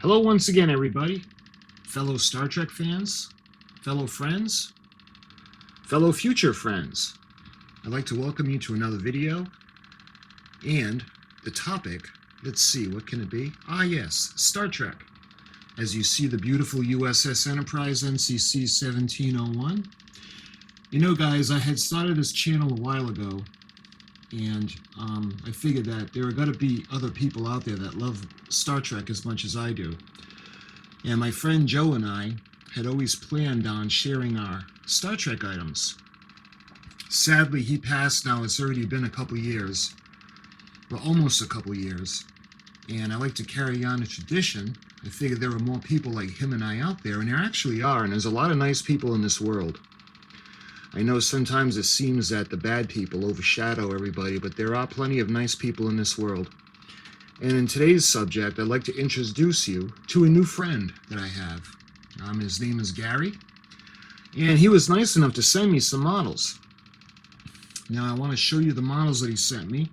Hello once again, everybody. Fellow Star Trek fans, fellow friends, fellow future friends. I'd like to welcome you to another video. And the topic, let's see, what can it be? Ah yes, Star Trek. As you see the beautiful U.S.S. Enterprise NCC 1701. You know guys, I had started this channel a while ago, and I figured that there are going to be other people out there that love Star Trek as much as I do. And my friend Joe and I had always planned on sharing our Star Trek items. Sadly, he passed now. It's already been a couple years, well, almost a couple years. And I like to carry on a tradition. I figured there are more people like him and I out there, and there actually are, and there's a lot of nice people in this world. I know sometimes it seems that the bad people overshadow everybody, but there are plenty of nice people in this world. And in today's subject, I'd like to introduce you to a new friend that I have. His name is Gary, and he was nice enough to send me some models. Now I want to show you the models that he sent me.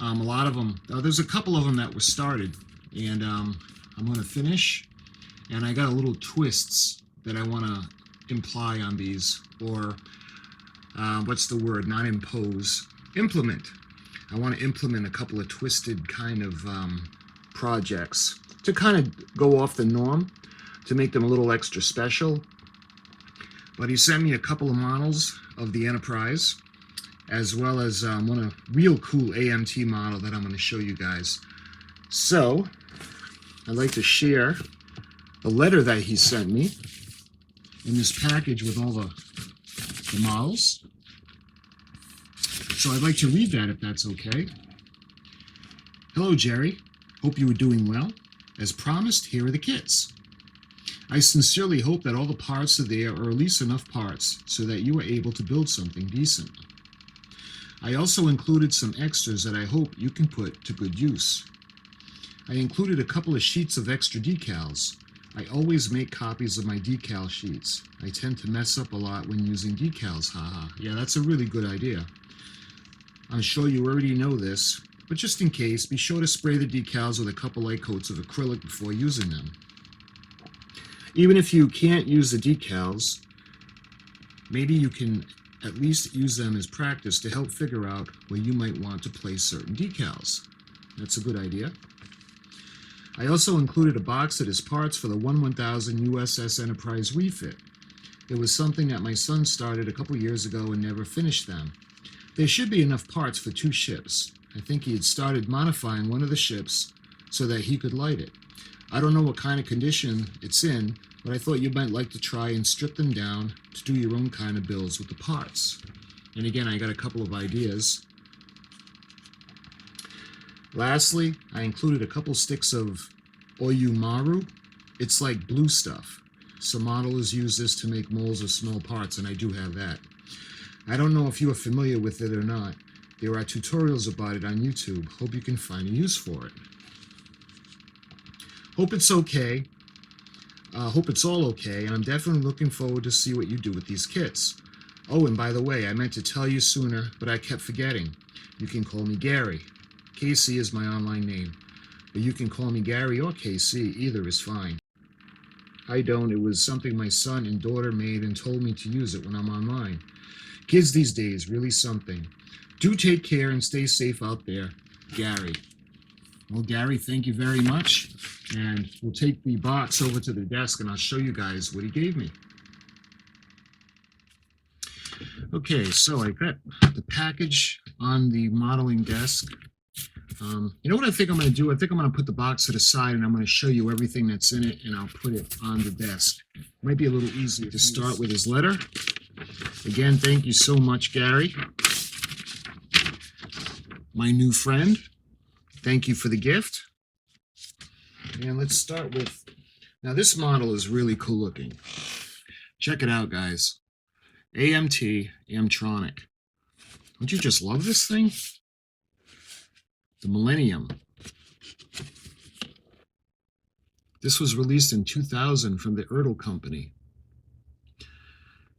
A lot of them, there's a couple of them that were started, and I'm going to finish. And I got a little twists that I want to imply on these, or what's the word? Not impose. Implement. I want to implement a couple of twisted kind of projects to kind of go off the norm, to make them a little extra special. But he sent me a couple of models of the Enterprise, as well as one real cool AMT model that I'm going to show you guys. So, I'd like to share a letter that he sent me in this package with all the models. So I'd like to read that if that's okay. Hello, Jerry. Hope you are doing well. As promised, here are the kits. I sincerely hope that all the parts are there, or at least enough parts, so that you are able to build something decent. I also included some extras that I hope you can put to good use. I included a couple of sheets of extra decals. I always make copies of my decal sheets. I tend to mess up a lot when using decals, haha. Yeah, that's a really good idea. I'm sure you already know this, but just in case, be sure to spray the decals with a couple light coats of acrylic before using them. Even if you can't use the decals, maybe you can at least use them as practice to help figure out where you might want to place certain decals. That's a good idea. I also included a box that is parts for the 1000 U.S.S. Enterprise refit. It was something that my son started a couple years ago and never finished them. There should be enough parts for 2 ships. I think he had started modifying one of the ships so that he could light it. I don't know what kind of condition it's in, but I thought you might like to try and strip them down to do your own kind of builds with the parts. And again, I got a couple of ideas. Lastly, I included a couple sticks of Oyumaru. It's like blue stuff. Some modelers use this to make molds of small parts, and I do have that. I don't know if you are familiar with it or not. There are tutorials about it on YouTube. Hope you can find a use for it. Hope it's okay. Hope it's all okay, and I'm definitely looking forward to see what you do with these kits. Oh, and by the way, I meant to tell you sooner, but I kept forgetting. You can call me Gary. Casey is my online name, but you can call me Gary or Casey. Either is fine. I don't. It was something my son and daughter made and told me to use it when I'm online. Kids these days, really something. Do take care and stay safe out there, Gary. Well, Gary, thank you very much. And we'll take the box over to the desk and I'll show you guys what he gave me. Okay, so I got the package on the modeling desk. You know what I think I'm going to do? I think I'm going to put the box to the side and I'm going to show you everything that's in it, and I'll put it on the desk. Might be a little easier to start with his letter. Again, thank you so much, Gary. My new friend. Thank you for the gift. And let's start with, now this model is really cool looking. Check it out, guys. AMT Amtronic. Don't you just love this thing? The Millennium. This was released in 2000 from the Ertl Company.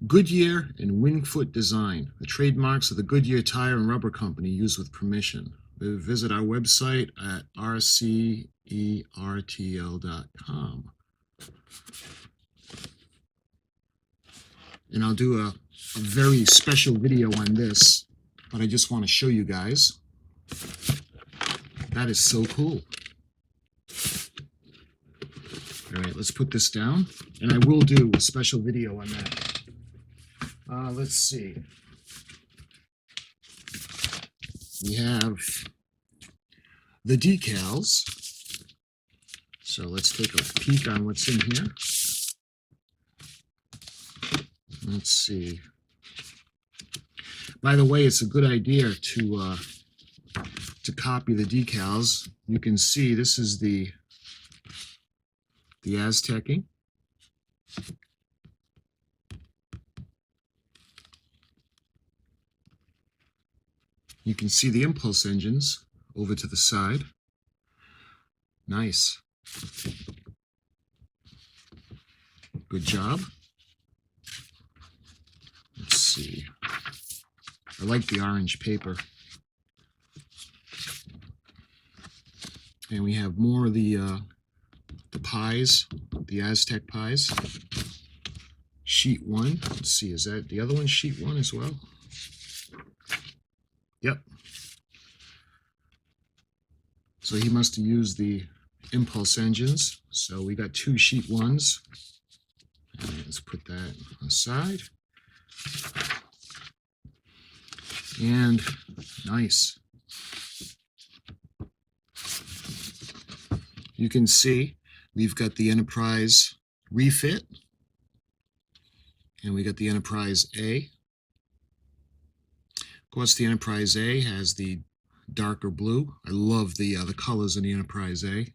Goodyear and Wingfoot design, the trademarks of the Goodyear Tire and Rubber Company, used with permission. visit our website at rcertl.com. And I'll do a very special video on this, but I just want to show you guys. That is so cool. All right, let's put this down, and I will do a special video on that. Let's see. We have the decals. So let's take a peek on what's in here. Let's see. By the way, it's a good idea to copy the decals. You can see this is the Aztecing. You can see the impulse engines over to the side. Nice. Good job. Let's see. I like the orange paper. And we have more of the pies, the Aztec pies. Sheet 1. Let's see, is that the other one sheet 1 as well? Yep. So he must have used the impulse engines. So we got 2 sheet 1s. And let's put that aside. And nice. You can see we've got the Enterprise refit, and we got the Enterprise A. Of course, the Enterprise A has the darker blue. I love the colors in the Enterprise A.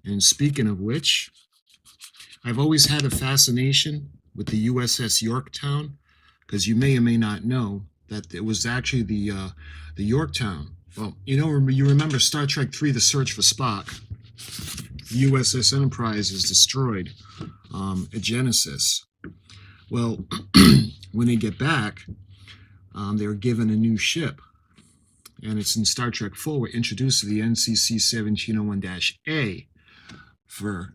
And speaking of which, I've always had a fascination with the U.S.S. Yorktown, because you may or may not know that it was actually the Yorktown. Well, you remember Star Trek III: The Search for Spock. The U.S.S. Enterprise is destroyed at Genesis. Well, when they get back, they were given a new ship, and it's in Star Trek IV. We're introduced to the NCC 1701-A for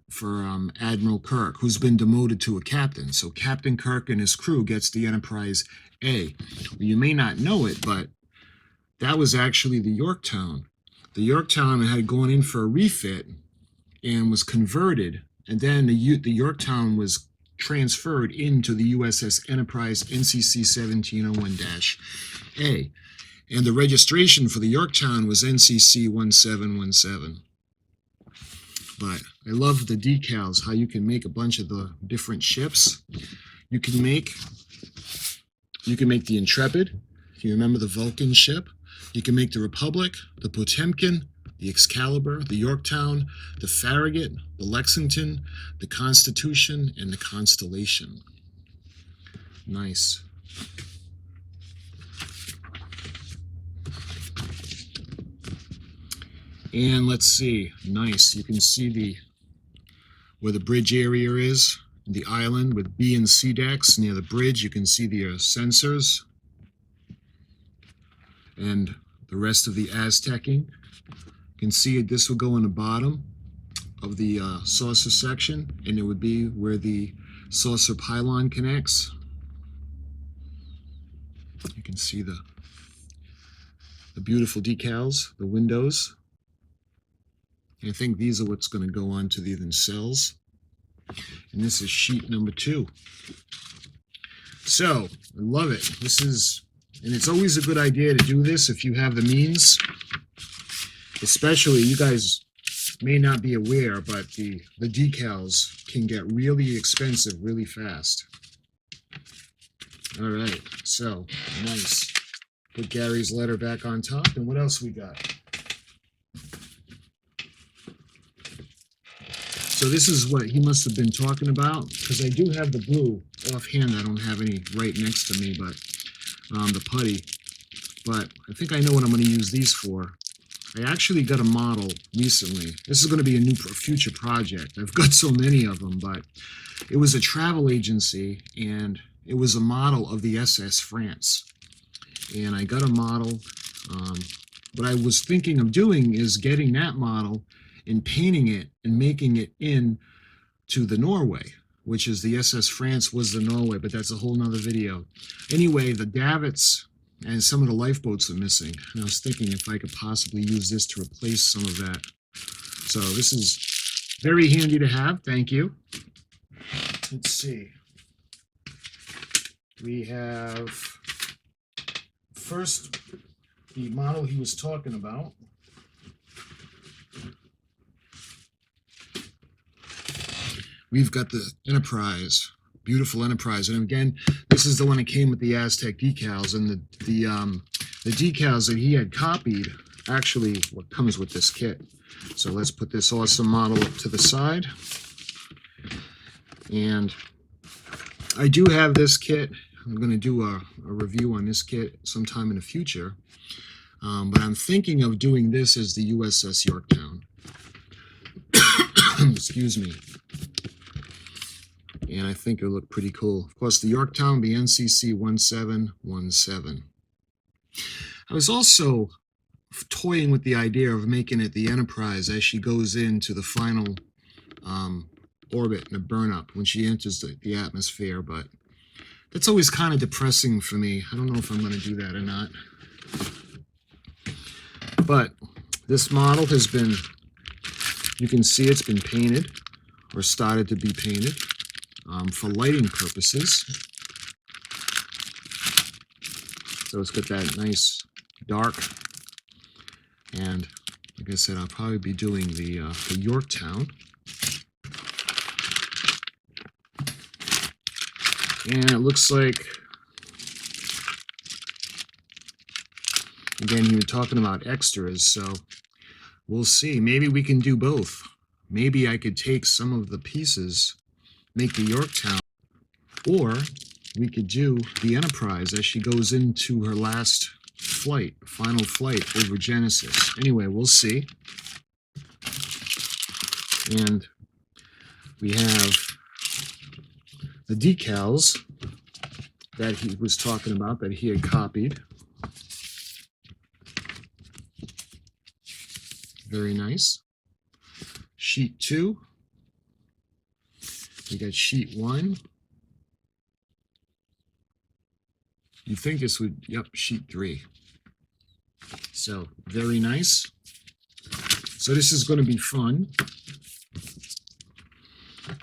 Admiral Kirk, who's been demoted to a captain. So Captain Kirk and his crew gets the Enterprise A. Well, you may not know it, but that was actually the Yorktown. The Yorktown had gone in for a refit and was converted, and then the Yorktown was transferred into the USS Enterprise NCC 1701-A. And the registration for the Yorktown was NCC 1717. But I love the decals, how you can make a bunch of the different ships. You can make the Intrepid, if you remember the Vulcan ship. You can make the Republic, the Potemkin, the Excalibur, the Yorktown, the Farragut, the Lexington, the Constitution, and the Constellation. Nice. And let's see, nice. You can see where the bridge area is, the island with B and C decks. Near the bridge, you can see the sensors and the rest of the Aztecing. You can see this will go in the bottom of the saucer section, and it would be where the saucer pylon connects. You can see the beautiful decals, the windows. And I think these are what's going to go on to the nacelles. And this is sheet number 2. So, I love it. And it's always a good idea to do this if you have the means. Especially, you guys may not be aware, but the decals can get really expensive really fast. All right, so, nice. Put Gary's letter back on top, and what else we got? So this is what he must have been talking about, because I do have the blue offhand. I don't have any right next to me, but the putty. But I think I know what I'm going to use these for. I actually got a model recently. This is going to be a future project. I've got so many of them, but it was a travel agency, and it was a model of the U.S.S. France. and I got a model. What I was thinking of doing is getting that model and painting it and making it in to the Norway, which is the U.S.S. France was the Norway, but that's a whole nother video. Anyway, the davits and some of the lifeboats are missing. And I was thinking if I could possibly use this to replace some of that. So this is very handy to have. Thank you. Let's see. We have first the model he was talking about. We've got the Enterprise, beautiful Enterprise, and again, this is the one that came with the Aztec decals, and the decals that he had copied actually what comes with this kit. So let's put this awesome model up to the side, and I do have this kit. I'm going to do a review on this kit sometime in the future, but I'm thinking of doing this as the U.S.S. Yorktown. Excuse me. And I think it'll look pretty cool. Of course, the Yorktown will be NCC 1717. I was also toying with the idea of making it the Enterprise as she goes into the final orbit and the burn-up when she enters the atmosphere, but that's always kind of depressing for me. I don't know if I'm going to do that or not. But this model has been, you can see it's been painted or started to be painted. For lighting purposes. So it's got that nice dark, and like I said, I'll probably be doing the Yorktown. And it looks like, again, you were talking about extras, so we'll see. Maybe we can do both. Maybe I could take some of the pieces, make the Yorktown, or we could do the Enterprise as she goes into her last flight, final flight over Genesis. Anyway, we'll see. And we have the decals that he was talking about, that he had copied. Very nice. Sheet 2. We got sheet 1. You think this would, yep, sheet 3. So, very nice. So this is going to be fun.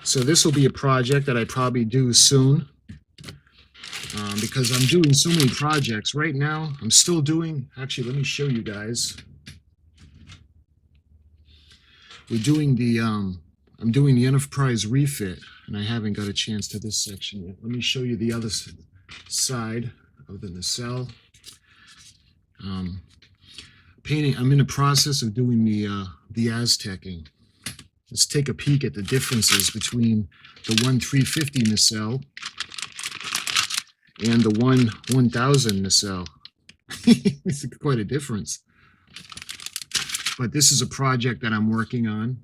So this will be a project that I probably do soon. Because I'm doing so many projects. Right now, I'm still doing, actually, let me show you guys. We're doing the, I'm doing the Enterprise refit, and I haven't got a chance to this section yet. Let me show you the other side of the nacelle. Painting, I'm in the process of doing the Aztecing. Let's take a peek at the differences between the 1350 nacelle and the 1000 nacelle. It's quite a difference. But this is a project that I'm working on.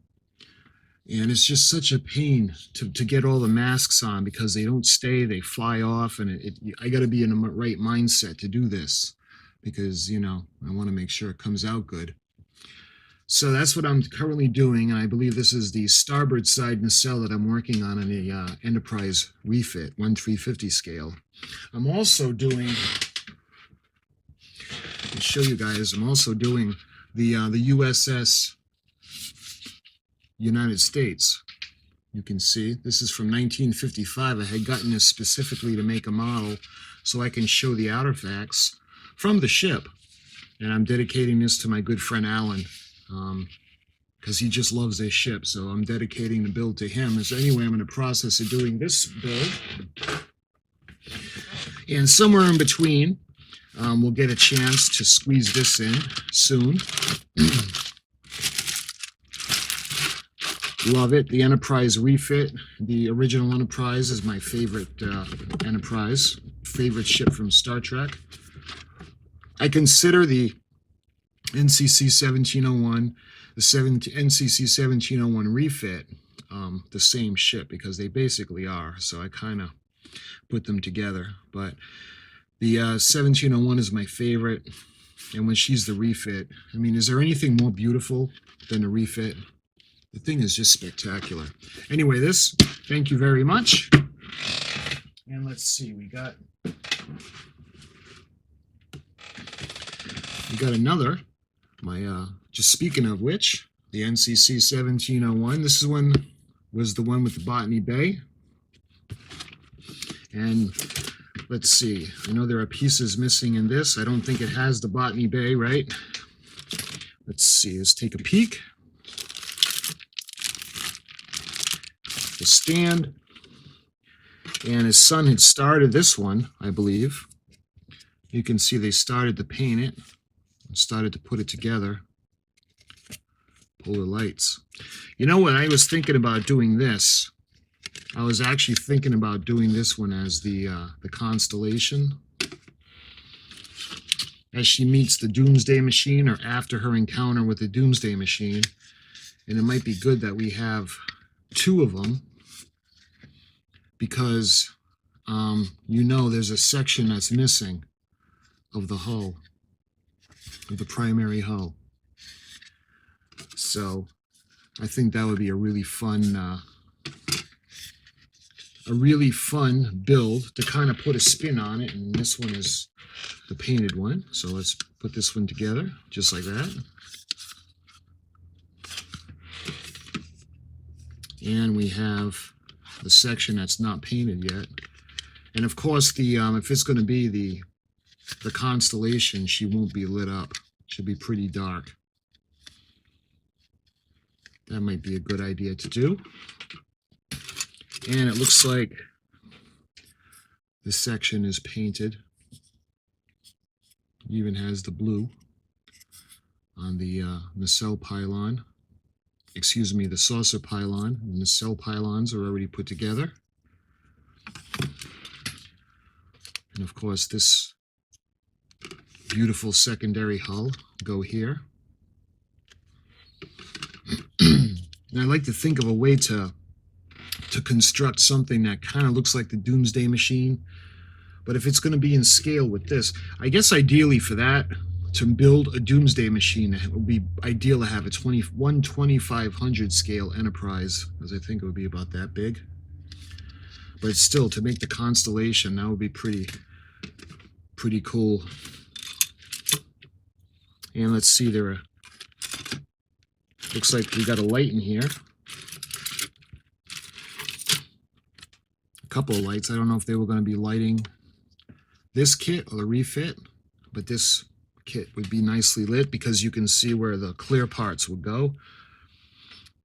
And it's just such a pain to get all the masks on because they don't stay, they fly off, and I got to be in the right mindset to do this because, you know, I want to make sure it comes out good. So that's what I'm currently doing, and I believe this is the starboard side nacelle that I'm working on in the Enterprise refit, 1350 scale. I'm also doing, I'll show you guys, I'm also doing the U.S.S. United States. You can see this is from 1955. I had gotten this specifically to make a model so I can show the artifacts from the ship, and I'm dedicating this to my good friend Alan because he just loves this ship, so I'm dedicating the build to him. So anyway, I'm in the process of doing this build, and somewhere in between we'll get a chance to squeeze this in soon. Love it. The Enterprise refit. The original Enterprise is my favorite Enterprise. Favorite ship from Star Trek. I consider the NCC 1701, the NCC 1701 refit the same ship because they basically are. So I kind of put them together. But The 1701 is my favorite, and when she's the refit, I mean, is there anything more beautiful than a refit? The thing is just spectacular. Anyway, thank you very much. And let's see, we got another, just speaking of which, the NCC 1701. This was the one with the Botany Bay. And let's see, I know there are pieces missing in this. I don't think it has the Botany Bay, right? Let's see, let's take a peek. The stand. And his son had started this one, I believe. You can see they started to paint it and started to put it together. Polar lights. You know, when I was thinking about doing this, I was actually thinking about doing this one as the constellation. As she meets the Doomsday Machine, or after her encounter with the Doomsday Machine. And it might be good that we have two of them, because you know there's a section that's missing of the hull, of the primary hull. So I think that would be a really fun build to kind of put a spin on it. And this one is the painted one, so let's put this one together just like that. And we have the section that's not painted yet. And of course, the if it's going to be the constellation, she won't be lit up. She'll be pretty dark. That might be a good idea to do. And it looks like this section is painted. It even has the blue on the nacelle pylon. Excuse me, the saucer pylon. And the nacelle pylons are already put together. And of course, this beautiful secondary hull go here. And I like to think of a way to construct something that kind of looks like the Doomsday Machine. But if it's going to be in scale with this, I guess ideally for that, to build a Doomsday Machine, it would be ideal to have a 1/2500 scale Enterprise, as I think it would be about that big. But still, to make the constellation, that would be pretty cool. And let's see, looks like we got a light in here. A couple of lights. I don't know if they were going to be lighting this kit or the refit, but this kit would be nicely lit because you can see where the clear parts would go.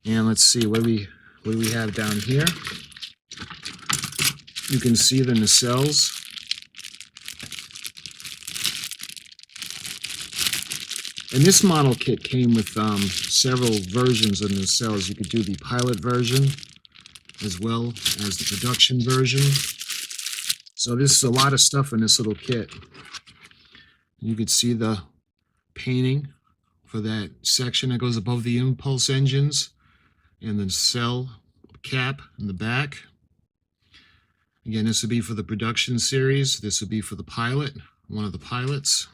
And let's see, what do we have down here? You can see the nacelles. And this model kit came with several versions of nacelles. You could do the pilot version as well as the production version. So this is a lot of stuff in this little kit. You could see the painting for that section that goes above the impulse engines and the nacelle cap in the back. Again, this would be for the production series. This would be for the pilot, one of the pilots.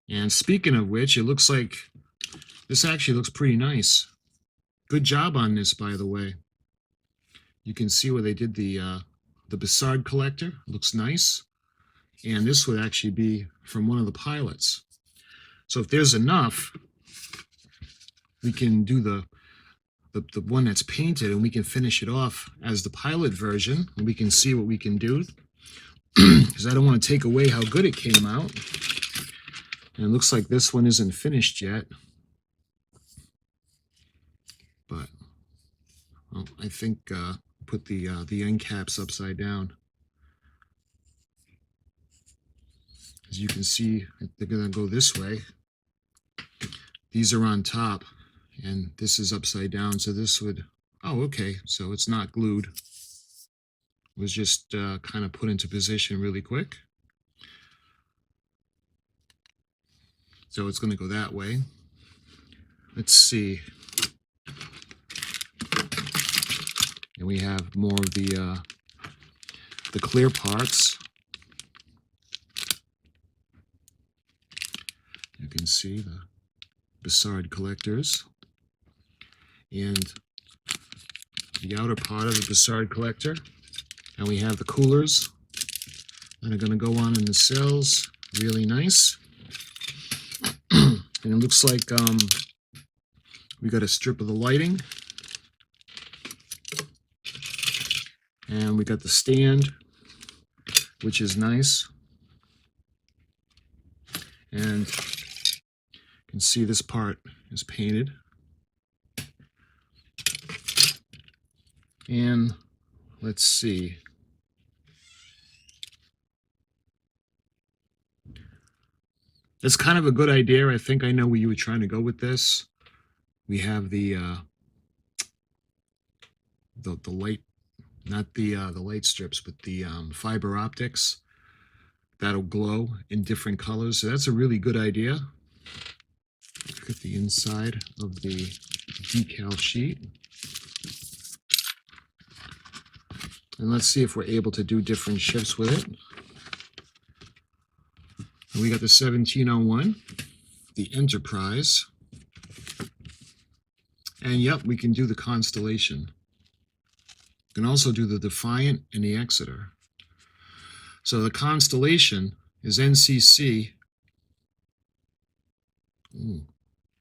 And speaking of which, it looks like this actually looks pretty nice. Good job on this, by the way. You can see where they did the Bassard collector. Looks nice. And this would actually be from one of the pilots. So if there's enough, we can do the one that's painted, and we can finish it off as the pilot version, and we can see what we can do. Because I don't want to take away how good it came out. And it looks like this one isn't finished yet. But well, I think put the end caps upside down. As you can see, they're going to go this way. These are on top, and this is upside down. So this would, oh, okay. So it's not glued. It was just kind of put into position really quick. So it's going to go that way. Let's see. And we have more of the clear parts. can see the Bussard collectors. And the outer part of the Bussard collector. And we have the coolers that are going to go on in the cells. Really nice. And it looks like we got a strip of the lighting. And we got the stand, which is nice. And you can see this part is painted. And let's see. It's kind of a good idea. I think I know where you were trying to go with this. We have the light, not the light strips, but the fiber optics that'll glow in different colors. So that's a really good idea. Look at the inside of the decal sheet. And let's see if we're able to do different ships with it. And we got the 1701, the Enterprise, and yep, we can do the Constellation. We can also do the Defiant and the Exeter. So the Constellation is NCC. Ooh,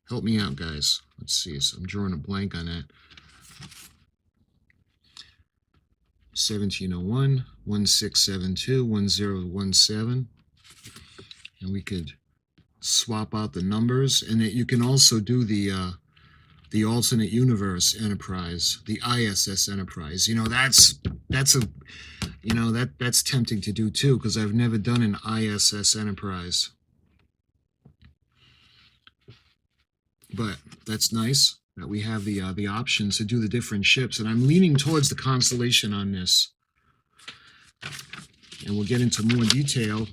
help me out, guys. Let's see. So I'm drawing a blank on that. 1701, 1672, 1017. And we could swap out the numbers, and that you can also do the alternate universe Enterprise, the ISS Enterprise. You know, that's tempting to do too, because I've never done an ISS Enterprise. But that's nice that we have the options to do the different ships, and I'm leaning towards the Constellation on this. And we'll get into more detail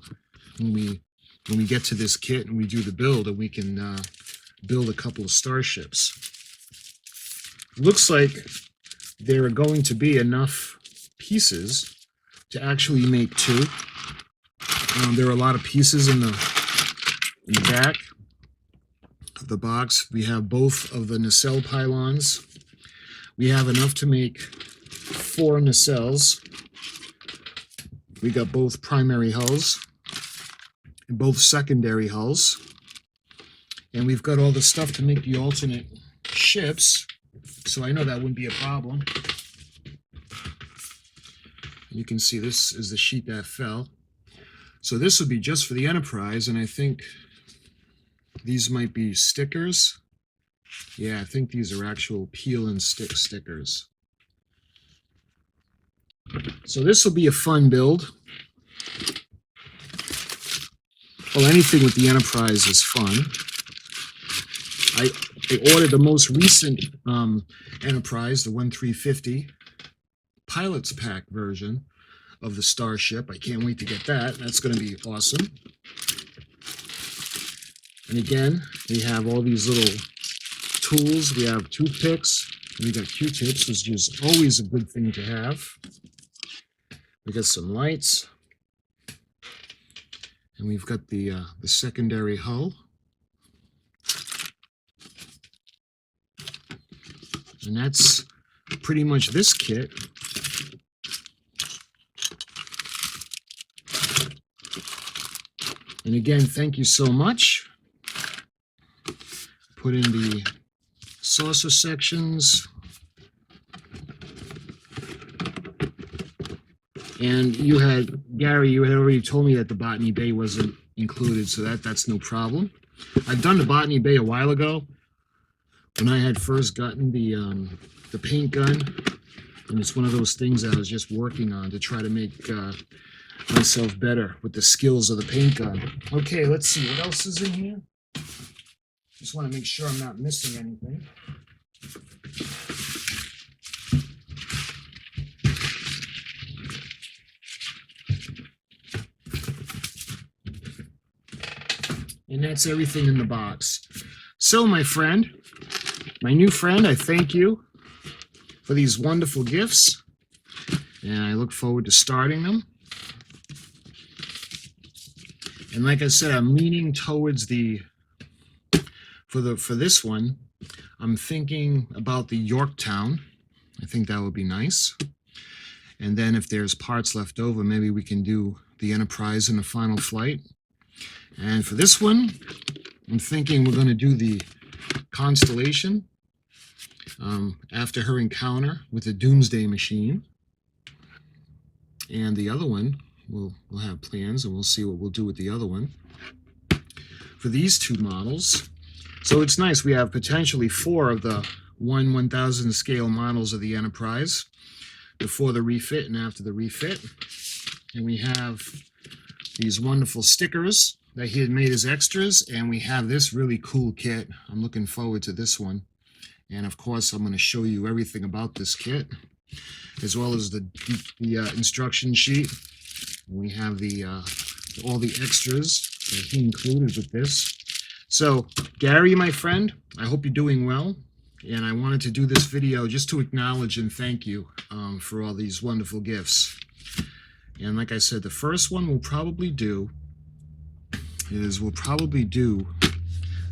when we get to this kit and we do the build, and we can build a couple of starships. Looks like there are going to be enough pieces to actually make two. There are a lot of pieces in the back of the box. We have both of the nacelle pylons. We have enough to make 4 nacelles. We got both primary hulls and both secondary hulls. And we've got all the stuff to make the alternate ships, so I know that wouldn't be a problem. You can see this is the sheet that fell. So this would be just for the Enterprise, and I think these might be stickers. Yeah, I think these are actual peel and stick stickers. So this will be a fun build. Well, anything with the Enterprise is fun. I ordered the most recent Enterprise, the 1350 Pilot's Pack version of the Starship. I can't wait to get that. That's going to be awesome. And again, we have all these little tools. We have toothpicks. We got Q-tips, which is always a good thing to have. We got some lights. And we've got the secondary hull. And that's pretty much this kit. And again, thank you so much. Put in the saucer sections. And Gary, you had already told me that the Botany Bay wasn't included, so that's no problem. I've done the Botany Bay a while ago when I had first gotten the paint gun, and it's one of those things I was just working on to try to make myself better with the skills of the paint gun. Okay, let's see what else is in here. Just want to make sure I'm not missing anything. And that's everything in the box. So, my friend, my new friend, I thank you for these wonderful gifts, and I look forward to starting them. And like I said, I'm leaning towards the For this one, I'm thinking about the Yorktown. I think that would be nice. And then if there's parts left over, maybe we can do the Enterprise in the final flight. And for this one, I'm thinking we're going to do the Constellation after her encounter with the Doomsday Machine. And the other one, we'll have plans and we'll see what we'll do with the other one. For these two models, so it's nice, we have potentially 4 of the 1/1000 scale models of the Enterprise before the refit and after the refit. And we have these wonderful stickers that he had made as extras, and we have this really cool kit. I'm looking forward to this one. And of course, I'm going to show you everything about this kit, as well as the instruction sheet. We have the all the extras that he included with this. So, Gary, my friend, I hope you're doing well. And I wanted to do this video just to acknowledge and thank you for all these wonderful gifts. And like I said, the first one we'll probably do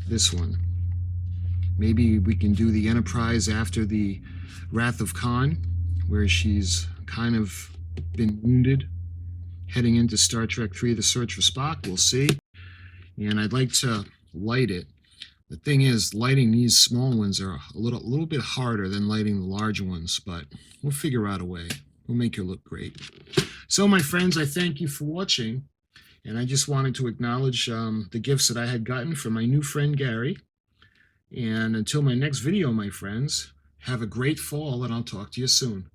this one. Maybe we can do the Enterprise after the Wrath of Khan, where she's kind of been wounded, heading into Star Trek III, The Search for Spock. We'll see. And I'd like to light it. The thing is, lighting these small ones are a little bit harder than lighting the large ones, but we'll figure out a way. We'll make it look great. So, my friends, I thank you for watching, and I just wanted to acknowledge the gifts that I had gotten from my new friend Gary. And until my next video, my friends, have a great fall, and I'll talk to you soon.